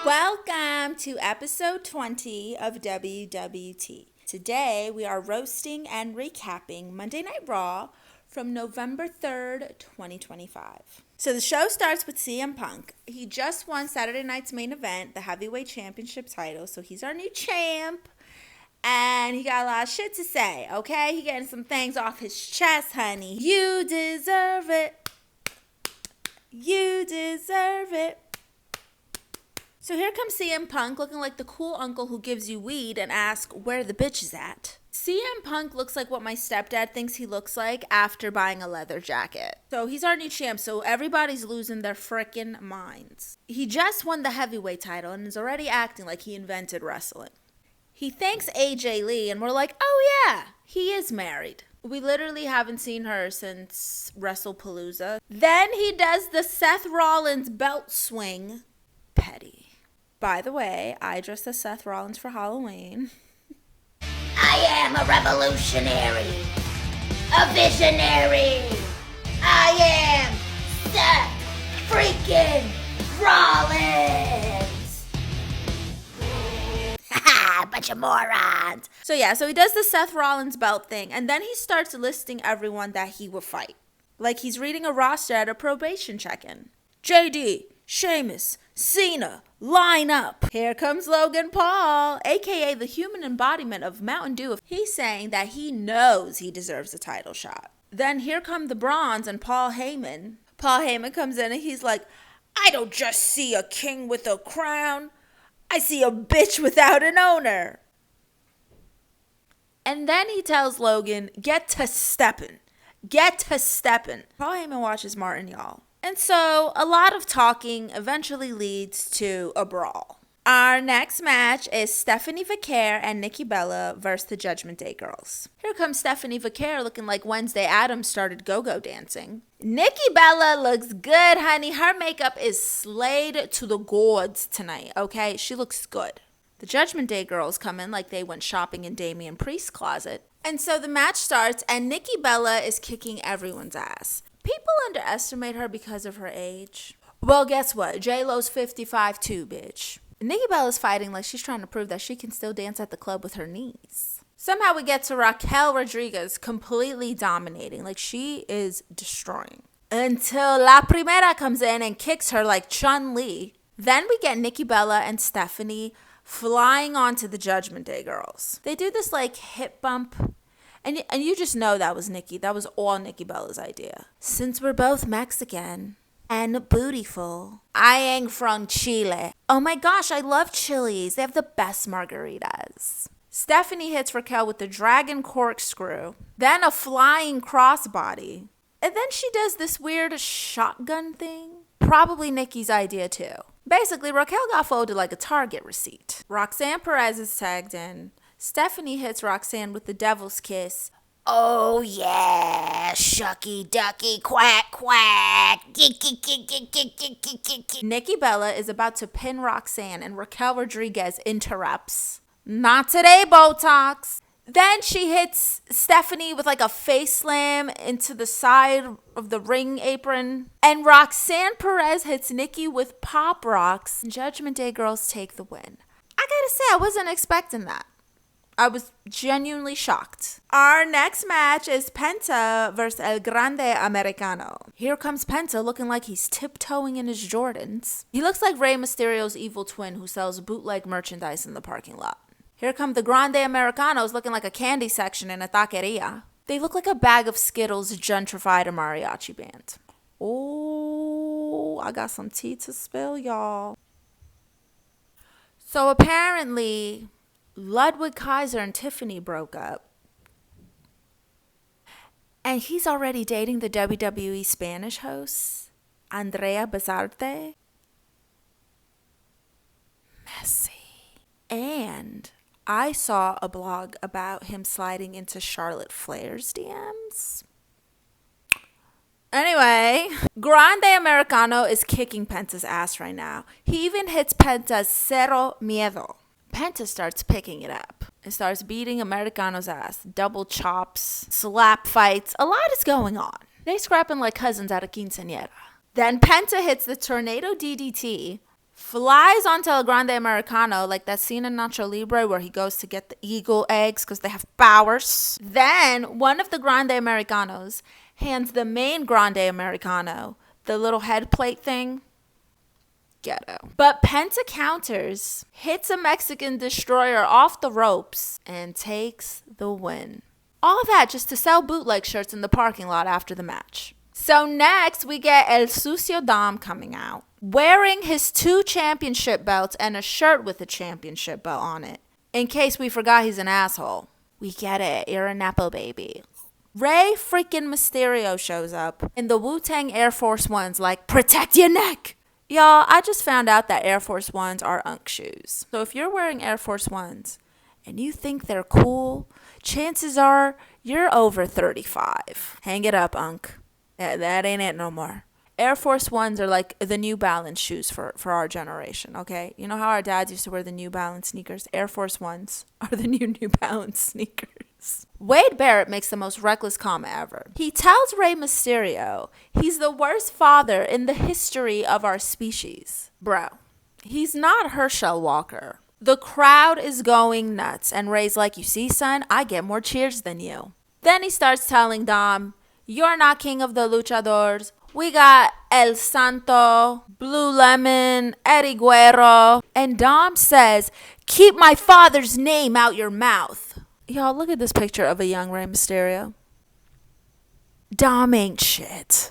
Welcome to episode 20 of WWT. Today we are roasting and recapping Monday Night Raw from November 3rd, 2025. So the show starts with CM Punk. He just won Saturday night's main event, the Heavyweight Championship title, so he's our new champ. And he got a lot of shit to say, okay? He getting some things off his chest, honey. You deserve it. You deserve it. So here comes CM Punk looking like the cool uncle who gives you weed and asks where the bitch is at. CM Punk looks like what my stepdad thinks he looks like after buying a leather jacket. So he's our new champ, so everybody's losing their frickin' minds. He just won the heavyweight title and is already acting like he invented wrestling. He thanks AJ Lee and we're like, oh yeah, he is married. We literally haven't seen her since WrestlePalooza. Then he does the Seth Rollins belt swing. Petty. By the way, I dressed as Seth Rollins for Halloween. I am a revolutionary, a visionary. I am Seth freaking Rollins. Haha, bunch of morons. So he does the Seth Rollins belt thing, and then he starts listing everyone that he will fight. Like he's reading a roster at a probation check-in. JD, Sheamus, Cena, line up. Here comes Logan Paul, aka the human embodiment of Mountain Dew. He's saying that he knows he deserves a title shot. Then here come the Bronze and Paul Heyman. Paul Heyman comes in and he's like, I don't just see a king with a crown. I see a bitch without an owner. And then he tells Logan, get to steppin'. Get to steppin'. Paul Heyman watches Martin, y'all. And so a lot of talking eventually leads to a brawl. Our next match is Stephanie Vaquer and Nikki Bella versus the Judgment Day Girls. Here comes Stephanie Vaquer looking like Wednesday Addams started go-go dancing. Nikki Bella looks good, honey. Her makeup is slayed to the gods tonight, okay? She looks good. The Judgment Day Girls come in like they went shopping in Damian Priest's closet. And so the match starts and Nikki Bella is kicking everyone's ass. People underestimate her because of her age. Well, guess what? J-Lo's 55 too, bitch. Nikki Bella's fighting like she's trying to prove that she can still dance at the club with her knees. Somehow we get to Raquel Rodriguez completely dominating. Like she is destroying. Until La Primera comes in and kicks her like Chun-Li. Then we get Nikki Bella and Stephanie flying onto the Judgment Day Girls. They do this like hip bump. And you just know that was Nikki. That was all Nikki Bella's idea. Since we're both Mexican and bootyful, I am from Chile. Oh my gosh, I love Chili's. They have the best margaritas. Stephanie hits Raquel with the dragon corkscrew, then a flying crossbody. And then she does this weird shotgun thing. Probably Nikki's idea too. Basically, Raquel got folded like a Target receipt. Roxanne Perez is tagged in. Stephanie hits Roxanne with the devil's kiss. Oh yeah, shucky ducky quack quack. Nikki Bella is about to pin Roxanne and Raquel Rodriguez interrupts. Not today, Botox. Then she hits Stephanie with like a face slam into the side of the ring apron. And Roxanne Perez hits Nikki with pop rocks. Judgment Day Girls take the win. I gotta say, I wasn't expecting that. I was genuinely shocked. Our next match is Penta versus El Grande Americano. Here comes Penta looking like he's tiptoeing in his Jordans. He looks like Rey Mysterio's evil twin who sells bootleg merchandise in the parking lot. Here come the Grande Americanos looking like a candy section in a taqueria. They look like a bag of Skittles gentrified a mariachi band. Oh, I got some tea to spill, y'all. So apparently Ludwig Kaiser and Tiffany broke up. And he's already dating the WWE Spanish host, Andrea Bezarte. Messy. And I saw a blog about him sliding into Charlotte Flair's DMs. Anyway, Grande Americano is kicking Penta's ass right now. He even hits Penta's Cero Miedo. Penta starts picking it up and starts beating Americano's ass. Double chops, slap fights. A lot is going on. They scrapping like cousins at a quinceañera. Then Penta hits the Tornado DDT flies onto El Grande Americano, like that scene in Nacho Libre where he goes to get the eagle eggs because they have powers. Then one of the Grande Americanos hands the main Grande Americano the little head plate thing. Ghetto. But Penta counters, hits a Mexican destroyer off the ropes, and takes the win. All that just to sell bootleg shirts in the parking lot after the match. So next we get El Sucio Dom coming out, wearing his 2 championship belts and a shirt with a championship belt on it. In case we forgot he's an asshole. We get it. You're a Nepo baby. Rey freaking Mysterio shows up in the Wu-Tang Air Force Ones like, protect your neck. Y'all, I just found out that Air Force Ones are Unk shoes. So if you're wearing Air Force Ones and you think they're cool, chances are you're over 35. Hang it up, Unk. That ain't it no more. Air Force Ones are like the New Balance shoes for our generation, okay? You know how our dads used to wear the New Balance sneakers? Air Force Ones are the New Balance sneakers. Wade Barrett makes the most reckless comment ever. He tells Rey Mysterio he's the worst father in the history of our species. Bro, he's not Herschel Walker. The crowd is going nuts, and Rey's like, you see, son, I get more cheers than you. Then he starts telling Dom, you're not king of the luchadors. We got El Santo, Blue Lemon, Eddie Guerrero. And Dom says, keep my father's name out your mouth. Y'all, look at this picture of a young Rey Mysterio. Dom ain't shit.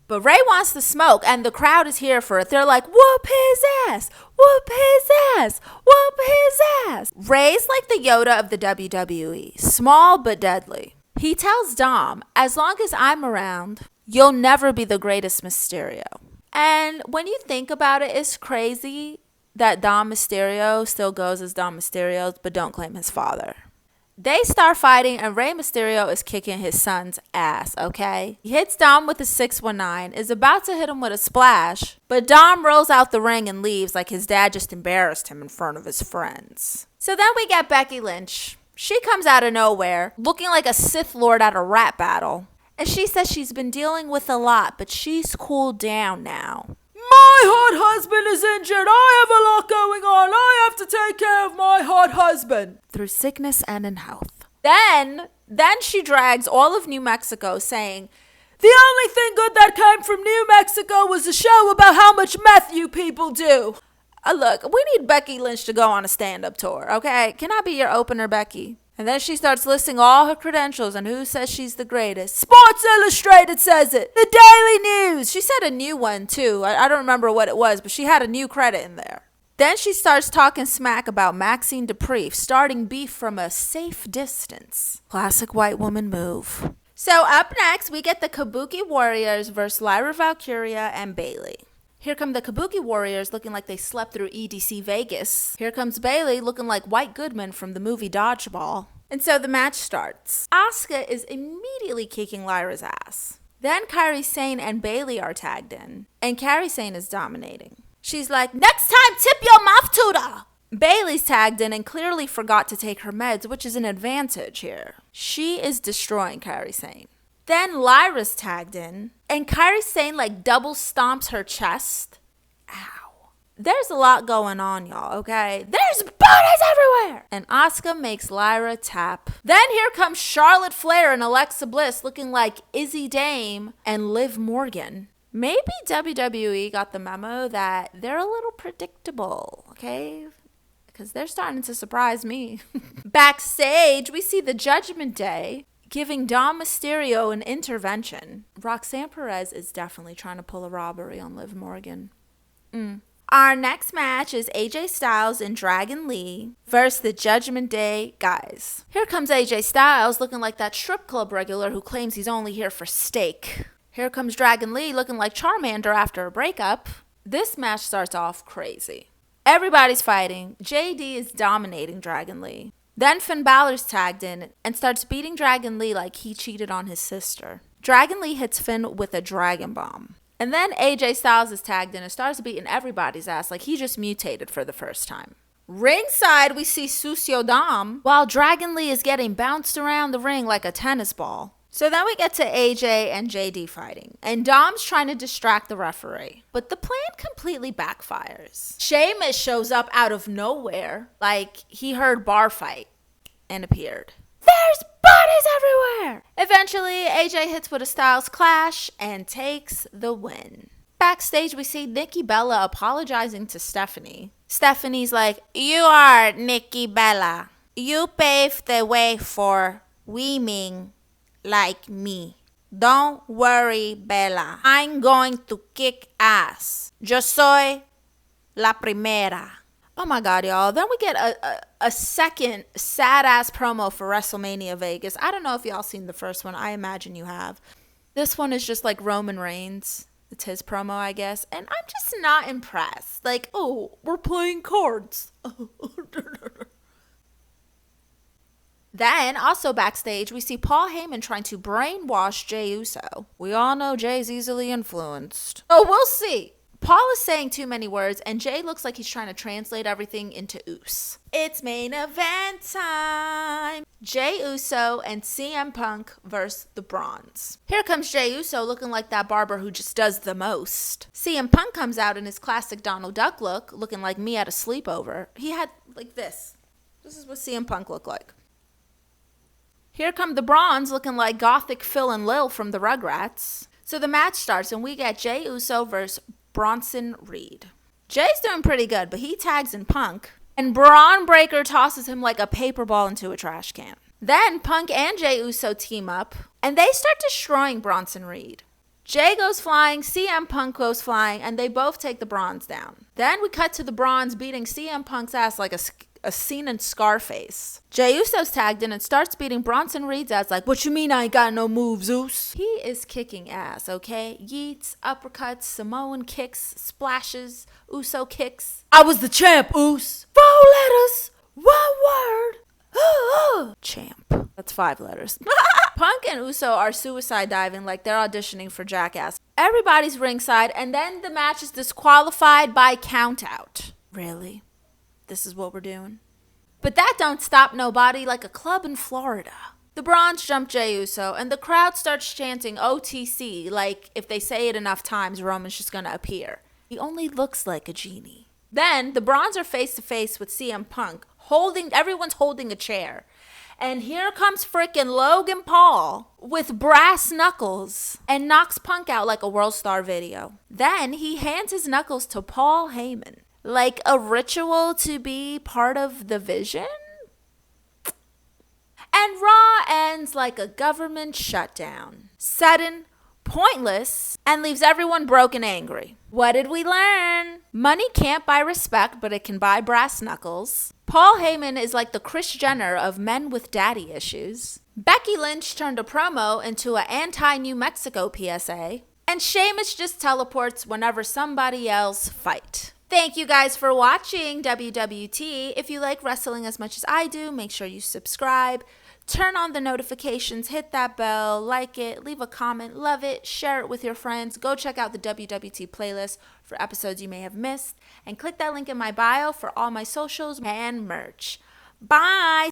But Rey wants the smoke, and the crowd is here for it. They're like, whoop his ass, whoop his ass, whoop his ass. Rey's like the Yoda of the WWE, small but deadly. He tells Dom, as long as I'm around, you'll never be the greatest Mysterio. And when you think about it, it's crazy that Dom Mysterio still goes as Dom Mysterio, but don't claim his father. They start fighting, and Rey Mysterio is kicking his son's ass, okay? He hits Dom with a 619, is about to hit him with a splash, but Dom rolls out the ring and leaves like his dad just embarrassed him in front of his friends. So then we get Becky Lynch. She comes out of nowhere, looking like a Sith Lord at a rap battle. And she says she's been dealing with a lot, but she's cooled down now. My hot husband is injured. I have a lot going on. I have to take care of my hot husband. Through sickness and in health. Then she drags all of New Mexico saying, the only thing good that came from New Mexico was a show about how much meth you people do. Look, we need Becky Lynch to go on a stand-up tour, okay? Can I be your opener, Becky? And then she starts listing all her credentials and who says she's the greatest. Sports Illustrated says it. The Daily News. She said a new one, too. I don't remember what it was, but she had a new credit in there. Then she starts talking smack about Maxine Dupree, starting beef from a safe distance. Classic white woman move. So up next, we get the Kabuki Warriors versus Lyra Valkyria and Bayley. Here come the Kabuki Warriors looking like they slept through EDC Vegas. Here comes Bayley looking like White Goodman from the movie Dodgeball. And so the match starts. Asuka is immediately kicking Lyra's ass. Then Kairi Sane and Bayley are tagged in. And Kairi Sane is dominating. She's like, next time tip your mouth tutor. Bayley's tagged in and clearly forgot to take her meds, which is an advantage here. She is destroying Kairi Sane. Then Lyra's tagged in, and Kairi Sane like double stomps her chest. Ow. There's a lot going on, y'all, okay? There's bodies everywhere! And Asuka makes Lyra tap. Then here comes Charlotte Flair and Alexa Bliss looking like Izzy Dame and Liv Morgan. Maybe WWE got the memo that they're a little predictable, okay? Because they're starting to surprise me. Backstage, we see the Judgment Day giving Dom Mysterio an intervention. Roxanne Perez is definitely trying to pull a robbery on Liv Morgan. Our next match is AJ Styles and Dragon Lee versus the Judgment Day guys. Here comes AJ Styles looking like that strip club regular who claims he's only here for steak. Here comes Dragon Lee looking like Charmander after a breakup. This match starts off crazy. Everybody's fighting. JD is dominating Dragon Lee. Then Finn Balor's tagged in and starts beating Dragon Lee like he cheated on his sister. Dragon Lee hits Finn with a Dragon Bomb. And then AJ Styles is tagged in and starts beating everybody's ass like he just mutated for the first time. Ringside, we see Sucio Dom while Dragon Lee is getting bounced around the ring like a tennis ball. So then we get to AJ and JD fighting, and Dom's trying to distract the referee. But the plan completely backfires. Sheamus shows up out of nowhere, like he heard bar fight, and appeared. There's bodies everywhere! Eventually, AJ hits with a Styles Clash and takes the win. Backstage, we see Nikki Bella apologizing to Stephanie. Stephanie's like, "You are Nikki Bella. You paved the way for women like me. Don't worry, Bella. I'm going to kick ass. Yo soy la primera." Oh my God, y'all. Then we get a second sad-ass promo for WrestleMania Vegas. I don't know if y'all seen the first one. I imagine you have. This one is just like Roman Reigns. It's his promo, I guess. And I'm just not impressed. Like, oh, we're playing cards. Then, also backstage, we see Paul Heyman trying to brainwash Jey Uso. We all know Jey's easily influenced. Oh, we'll see. Paul is saying too many words, and Jey looks like he's trying to translate everything into Us. It's main event time. Jey Uso and CM Punk versus the Bronze. Here comes Jey Uso looking like that barber who just does the most. CM Punk comes out in his classic Donald Duck look, looking like me at a sleepover. He had like this. This is what CM Punk looked like. Here come the Bronze looking like gothic Phil and Lil from the Rugrats. So the match starts and we get Jey Uso versus Bronson Reed. Jay's doing pretty good, but he tags in Punk, and Braun Breaker tosses him like a paper ball into a trash can. Then Punk and Jey Uso team up, and they start destroying Bronson Reed. Jey goes flying, CM Punk goes flying, and they both take the Bronze down. Then we cut to the Bronze beating CM Punk's ass like a scene in Scarface. Jey Uso's tagged in and starts beating Bronson Reed's ass like, "What you mean I ain't got no moves, Zeus?" He is kicking ass, okay? Yeets, uppercuts, Samoan kicks, splashes, Uso kicks. "I was the champ, Us." 4 letters, 1 word. Champ. That's 5 letters. Punk and Uso are suicide diving like they're auditioning for Jackass. Everybody's ringside, and then the match is disqualified by countout. Really? This is what we're doing? But that don't stop nobody like a club in Florida. The Bronze jump Jey Uso, and the crowd starts chanting OTC like if they say it enough times, Roman's just gonna appear. He only looks like a genie. Then the Bronze are face to face with CM Punk, everyone's holding a chair. And here comes frickin' Logan Paul with brass knuckles and knocks Punk out like a World Star video. Then he hands his knuckles to Paul Heyman. Like a ritual to be part of the vision? And Raw ends like a government shutdown. Sudden, pointless, and leaves everyone broke and angry. What did we learn? Money can't buy respect, but it can buy brass knuckles. Paul Heyman is like the Kris Jenner of men with daddy issues. Becky Lynch turned a promo into an anti-New Mexico PSA. And Sheamus just teleports whenever somebody else fight. Thank you guys for watching WWT. If you like wrestling as much as I do, make sure you subscribe, turn on the notifications, hit that bell, like it, leave a comment, love it, share it with your friends. Go check out the WWT playlist for episodes you may have missed, and click that link in my bio for all my socials and merch. Bye!